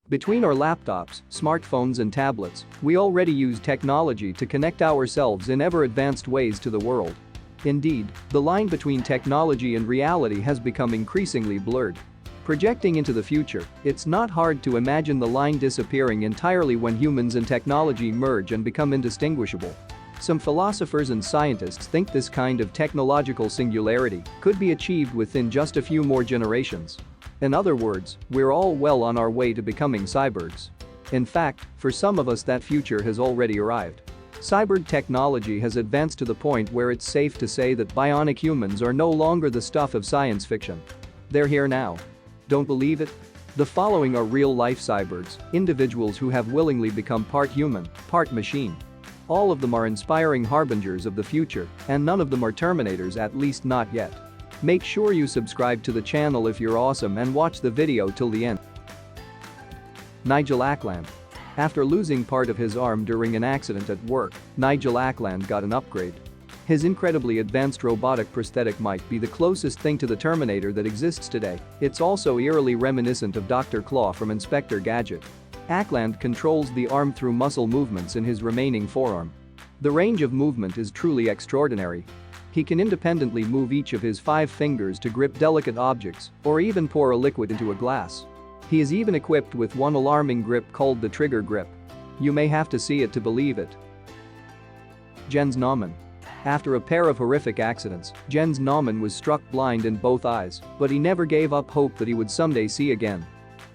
Between our laptops, smartphones and tablets, we already use technology to connect ourselves in ever-advanced ways to the world. Indeed, the line between technology and reality has become increasingly blurred. Projecting into the future, it's not hard to imagine the line disappearing entirely when humans and technology merge and become indistinguishable. Some philosophers and scientists think this kind of technological singularity could be achieved within just a few more generations. In other words, we're all well on our way to becoming cyborgs. In fact, for some of us that future has already arrived. Cyborg technology has advanced to the point where it's safe to say that bionic humans are no longer the stuff of science fiction. They're here now. Don't believe it? The following are real-life cyborgs, individuals who have willingly become part human, part machine. All of them are inspiring harbingers of the future, and none of them are Terminators, at least not yet. Make sure you subscribe to the channel if you're awesome and watch the video till the end. Nigel Ackland. After losing part of his arm during an accident at work, Nigel Ackland got an upgrade. His incredibly advanced robotic prosthetic might be the closest thing to the Terminator that exists today. It's also eerily reminiscent of Dr. Claw from Inspector Gadget. Ackland controls the arm through muscle movements in his remaining forearm. The range of movement is truly extraordinary. He can independently move each of his 5 fingers to grip delicate objects or even pour a liquid into a glass. He is even equipped with one alarming grip called the trigger grip. You may have to see it to believe it. Jens Naumann. After a pair of horrific accidents, Jens Naumann was struck blind in both eyes, but he never gave up hope that he would someday see again.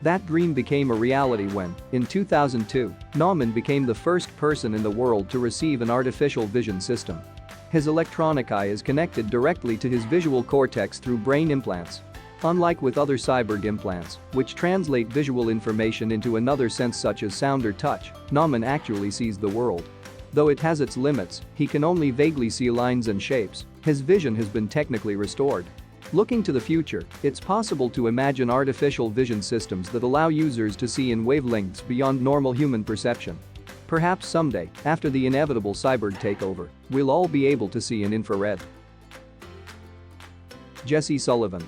That dream became a reality when, in 2002, Naumann became the first person in the world to receive an artificial vision system. His electronic eye is connected directly to his visual cortex through brain implants. Unlike with other cyborg implants, which translate visual information into another sense such as sound or touch, Naumann actually sees the world. Though it has its limits, he can only vaguely see lines and shapes. His vision has been technically restored. Looking to the future, it's possible to imagine artificial vision systems that allow users to see in wavelengths beyond normal human perception. Perhaps someday, after the inevitable cyborg takeover, we'll all be able to see in infrared. Jesse Sullivan.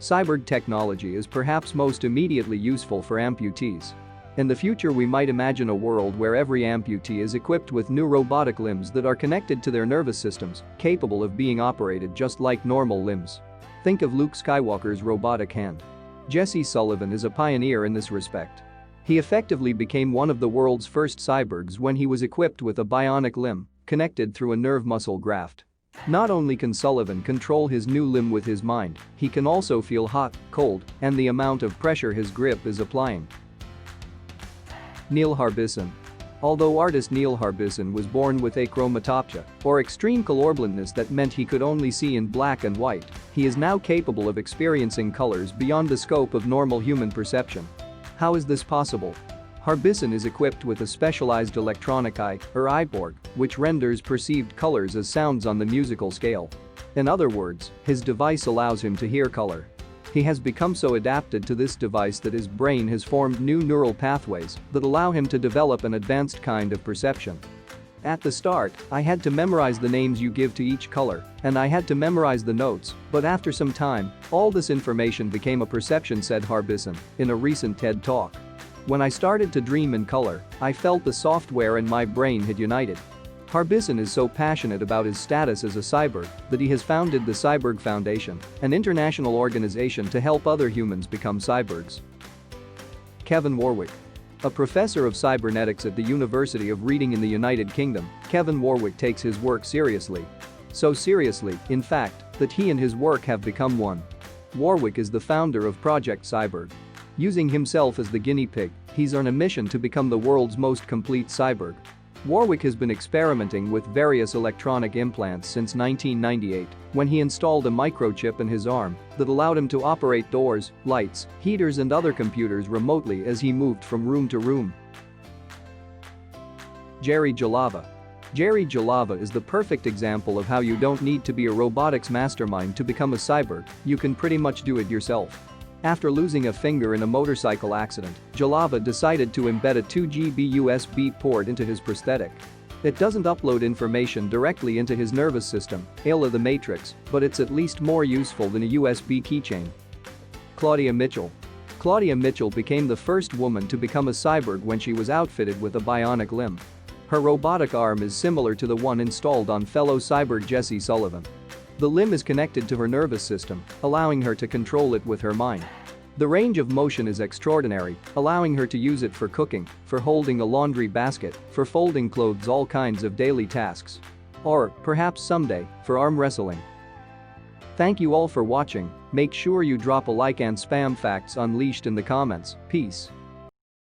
Cyborg technology is perhaps most immediately useful for amputees. In the future, we might imagine a world where every amputee is equipped with new robotic limbs that are connected to their nervous systems, capable of being operated just like normal limbs. Think of Luke Skywalker's robotic hand. Jesse Sullivan is a pioneer in this respect. He effectively became one of the world's first cyborgs when he was equipped with a bionic limb, connected through a nerve muscle graft. Not only can Sullivan control his new limb with his mind, he can also feel hot, cold, and the amount of pressure his grip is applying. Neil Harbisson. Although artist Neil Harbisson was born with achromatopsia, or extreme colorblindness that meant he could only see in black and white, he is now capable of experiencing colors beyond the scope of normal human perception. How is this possible? Harbisson is equipped with a specialized electronic eye, or CYBORG, which renders perceived colors as sounds on the musical scale. In other words, his device allows him to hear color. He has become so adapted to this device that his brain has formed new neural pathways that allow him to develop an advanced kind of perception. At the start, I had to memorize the names you give to each color, and I had to memorize the notes, but after some time, all this information became a perception, said Harbisson in a recent TED Talk. When I started to dream in color, I felt the software and my brain had united. Harbisson is so passionate about his status as a cyborg that he has founded the Cyborg Foundation, an international organization to help other humans become cyborgs. Kevin Warwick. A professor of cybernetics at the University of Reading in the United Kingdom, Kevin Warwick takes his work seriously. So seriously, in fact, that he and his work have become one. Warwick is the founder of Project Cyborg. Using himself as the guinea pig, he's on a mission to become the world's most complete cyborg. Warwick has been experimenting with various electronic implants since 1998, when he installed a microchip in his arm that allowed him to operate doors, lights, heaters and other computers remotely as he moved from room to room. Jerry Jalava. Jerry Jalava is the perfect example of how you don't need to be a robotics mastermind to become a cyborg, you can pretty much do it yourself. After losing a finger in a motorcycle accident, Jalava decided to embed a 2 GB USB port into his prosthetic. It doesn't upload information directly into his nervous system, a la the Matrix, but it's at least more useful than a USB keychain. Claudia Mitchell. Claudia Mitchell became the first woman to become a cyborg when she was outfitted with a bionic limb. Her robotic arm is similar to the one installed on fellow cyborg Jesse Sullivan. The limb is connected to her nervous system, allowing her to control it with her mind. The range of motion is extraordinary, allowing her to use it for cooking, for holding a laundry basket, for folding clothes, all kinds of daily tasks. Or, perhaps someday, for arm wrestling. Thank you all for watching. Make sure you drop a like and spam facts unleashed in the comments. Peace.